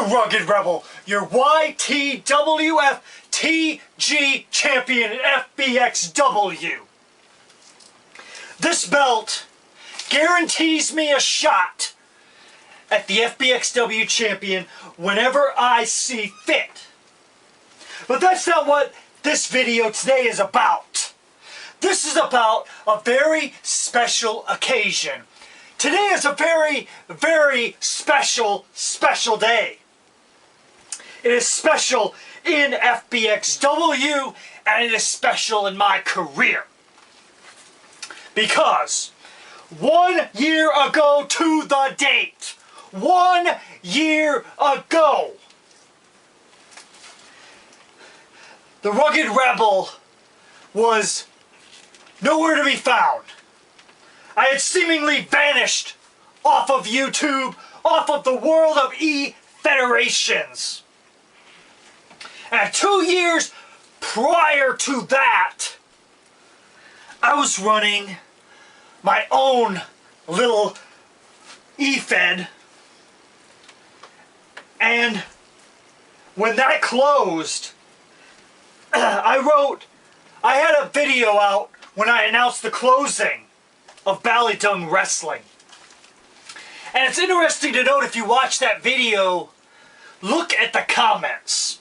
Rugged Rebel, your YTWF TG champion in FBXW. This belt guarantees me a shot at the FBXW champion whenever I see fit. But that's not what this video today is about. This is about a very special occasion. Today is a very, very special day. It is special in FBXW and it is special in my career. Because 1 year ago to the date, 1 year ago, the Rugged Rebel was nowhere to be found. I had seemingly vanished off of YouTube, off of the world of E-Federations. And 2 years prior to that, I was running my own little E-Fed. And when that closed, I had a video out when I announced the closing of Ballydung Wrestling. And it's interesting to note, if you watch that video, look at the comments,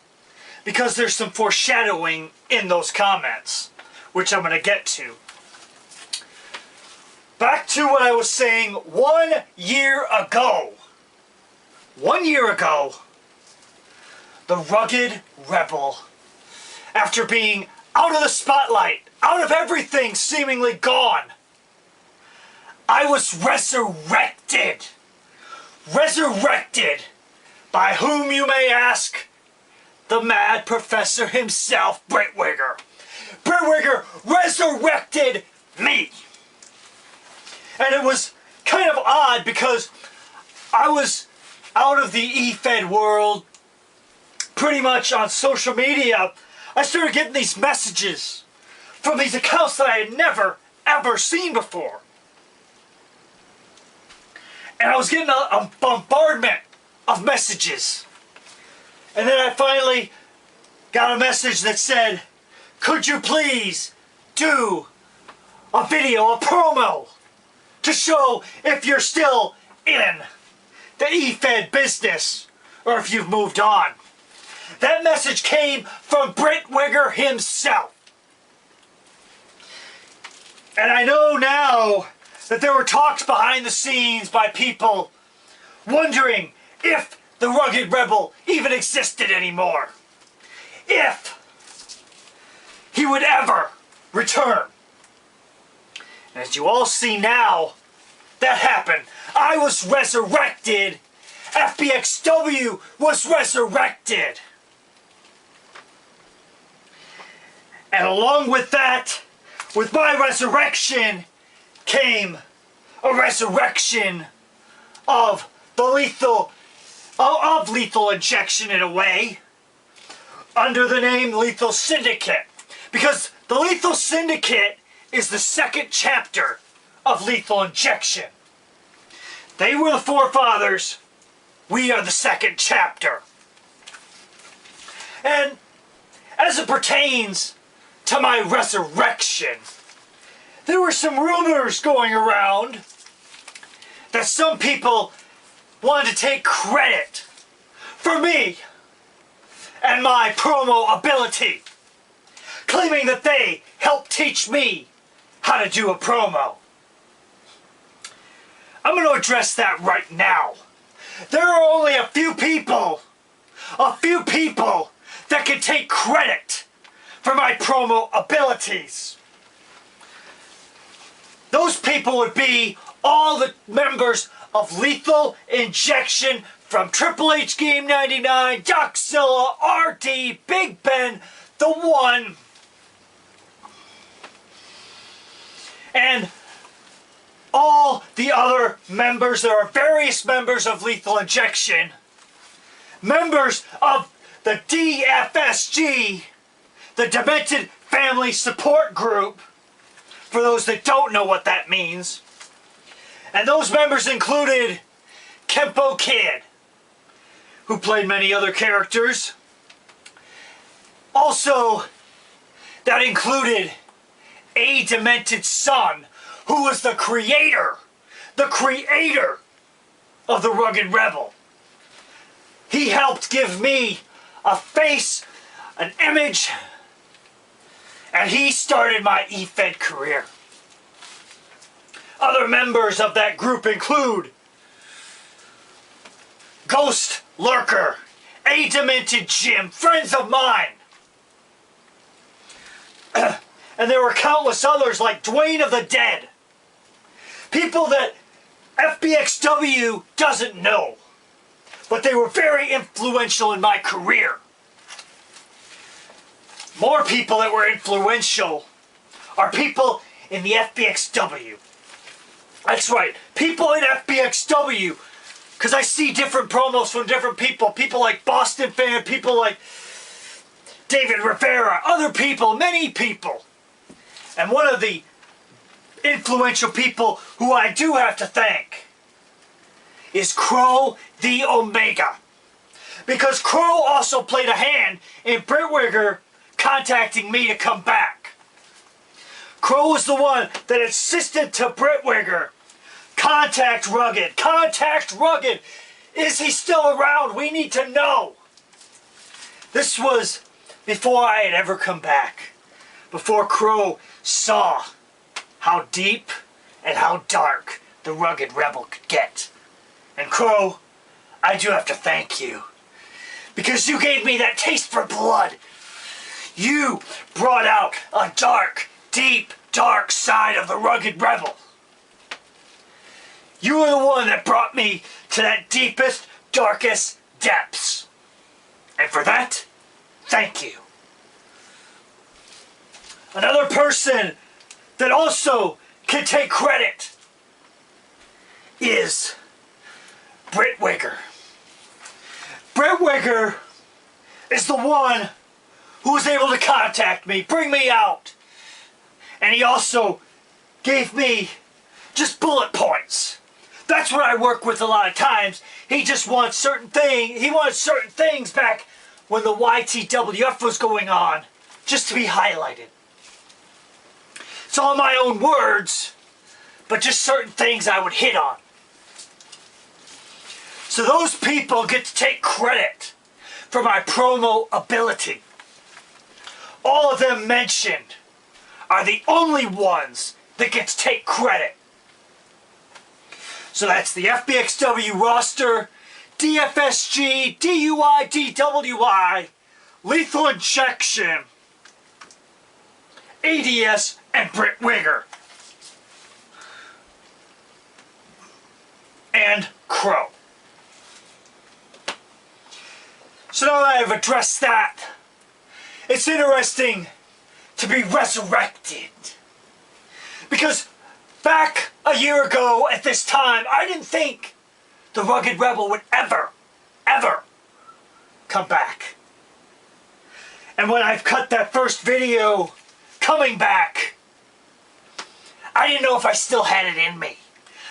because there's some foreshadowing in those comments, which I'm going to get to. Back to what I was saying. 1 year ago, 1 year ago, the Rugged Rebel, after being out of the spotlight, out of everything, seemingly gone, I was resurrected. Resurrected by whom, you may ask? The Mad Professor himself, Britt Wigger. Britt Wigger resurrected me. And it was kind of odd because I was out of the E-Fed world, pretty much on social media. I started getting these messages from these accounts that I had never, ever seen before. And I was getting a bombardment of messages. And then I finally got a message that said, could you please do a video, a promo, to show if you're still in the E-Fed business or if you've moved on. That message came from Britt Wigger himself. And I know now that there were talks behind the scenes by people wondering if the Rugged Rebel even existed anymore. If he would ever return. And as you all see now, that happened. I was resurrected. FBXW was resurrected. And along with that, with my resurrection, came a resurrection of the Lethal Injection, in a way, under the name Lethal Syndicate. Because the Lethal Syndicate is the second chapter of Lethal Injection. They were the forefathers. We are the second chapter. And as it pertains to my resurrection, there were some rumors going around that some people wanted to take credit for me and my promo ability, claiming that they helped teach me how to do a promo. I'm going to address that right now. There are only a few people that can take credit for my promo abilities. Those people would be all the members of Lethal Injection, from Triple H Game 99, Doczilla, RD, Big Ben, The One, and all the other members. There are various members of Lethal Injection, members of the DFSG, the Demented Family Support Group, for those that don't know what that means. And those members included Kempo Kid, who played many other characters. Also, that included A Demented Son, who was the creator of the Rugged Rebel. He helped give me a face, an image, and he started my eFed career. Other members of that group include Ghost Lurker, A Demented Jim, friends of mine. And there were countless others like Dwayne of the Dead. People that FBXW doesn't know, but they were very influential in my career. More people that were influential are people in the FBXW. That's right, people in FBXW, because I see different promos from different people. People like Boston Fan, people like David Rivera, other people, many people. And one of the influential people who I do have to thank is Crow the Omega. Because Crow also played a hand in Britt Wigger contacting me to come back. Crow was the one that insisted to Britt Wigger, contact Rugged, contact Rugged. Is he still around? We need to know. This was before I had ever come back. Before Crow saw how deep and how dark the Rugged Rebel could get. And Crow, I do have to thank you. Because you gave me that taste for blood. You brought out a dark, deep, dark side of the Rugged Rebel. You were the one that brought me to that deepest, darkest depths. And for that, thank you. Another person that also can take credit is Britt Wigger. Britt Wigger is the one who was able to contact me, bring me out. And he also gave me just bullet points. That's what I work with a lot of times. He just wants certain things. He wants certain things back when the YTWF was going on, just to be highlighted. It's all my own words, but just certain things I would hit on. So those people get to take credit for my promo ability. All of them mentioned are the only ones that get to take credit. So that's the FBXW roster, DFSG, DUI, DWI, Lethal Injection, ADS, and Britt Wigger. And Crow. So now that I've addressed that, it's interesting to be resurrected. Because back a year ago at this time, I didn't think the Rugged Rebel would ever come back. And when I've cut that first video coming back, I didn't know if I still had it in me.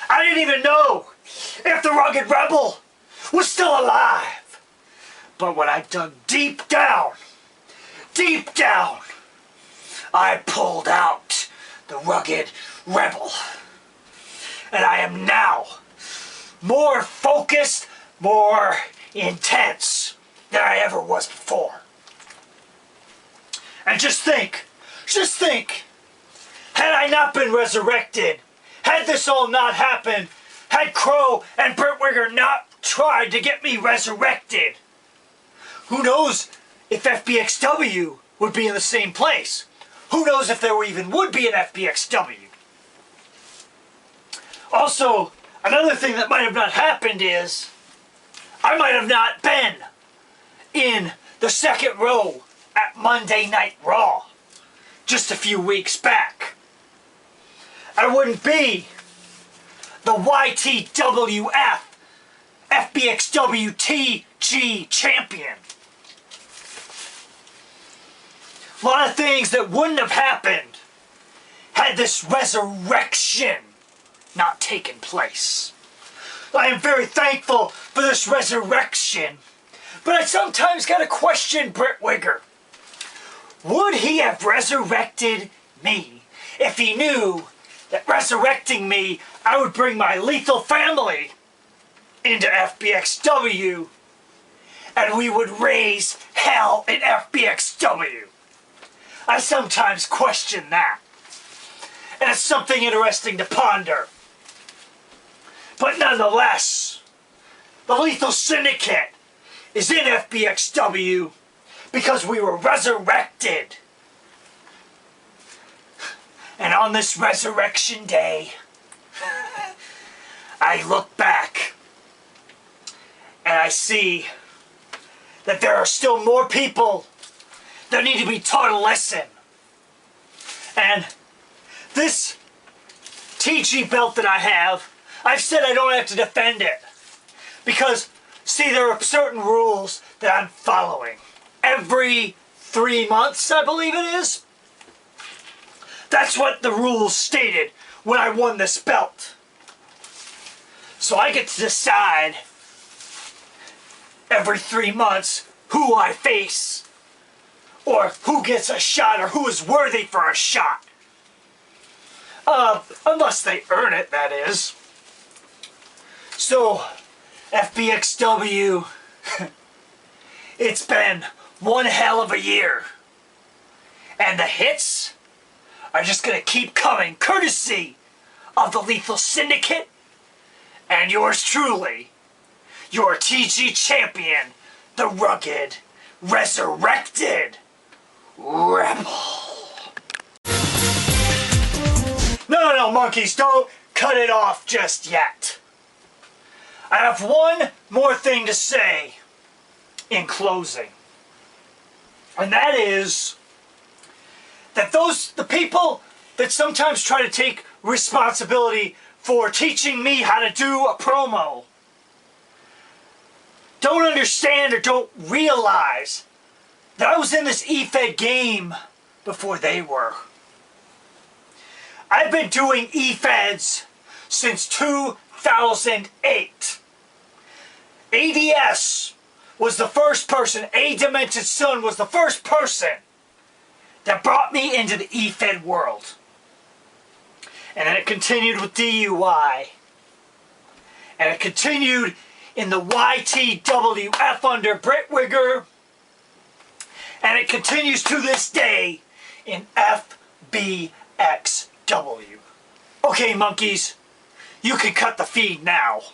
I didn't even know if the Rugged Rebel was still alive. But when I dug deep down, I pulled out the Rugged Rebel. And I am now more focused, more intense than I ever was before. And just think, had I not been resurrected, had this all not happened, had Crow and Britt Wigger not tried to get me resurrected, who knows if FBXW would be in the same place? Who knows if there even would be an FBXW? Also, another thing that might have not happened is I might have not been in the second row at Monday Night Raw just a few weeks back. I wouldn't be the YTWF FBXW TG champion. A lot of things that wouldn't have happened had this resurrection not taken place. I am very thankful for this resurrection But I sometimes gotta question Britt Wigger. Would he have resurrected me if he knew that resurrecting me, I would bring my lethal family into FBXW and we would raise hell in FBXW? I sometimes question that. And it's something interesting to ponder. But nonetheless, the Lethal Syndicate is in FBXW because we were resurrected. And on this resurrection day, I look back and I see that there are still more people that need to be taught a lesson. And this TG belt that I have, I've said I don't have to defend it. Because, see, there are certain rules that I'm following. Every 3 months, I believe it is. That's what the rules stated when I won this belt. So I get to decide every 3 months who I face, or who gets a shot, or who is worthy for a shot. Unless they earn it, that is. So, FBXW, it's been one hell of a year. And the hits are just gonna keep coming, courtesy of the Lethal Syndicate and yours truly, your TG champion, the rugged, resurrected Rebel. No, monkeys, don't cut it off just yet. I have one more thing to say in closing. And that is that the people that sometimes try to take responsibility for teaching me how to do a promo don't understand or don't realize that I was in this EFED game before they were. I've been doing EFEDs since 2008. ADS was the first person, A Demented Son was the first person that brought me into the EFED world. And then it continued with DUI. And it continued in the YTWF under Britt Wigger. And it continues to this day in FBXW. Okay, monkeys, you can cut the feed now.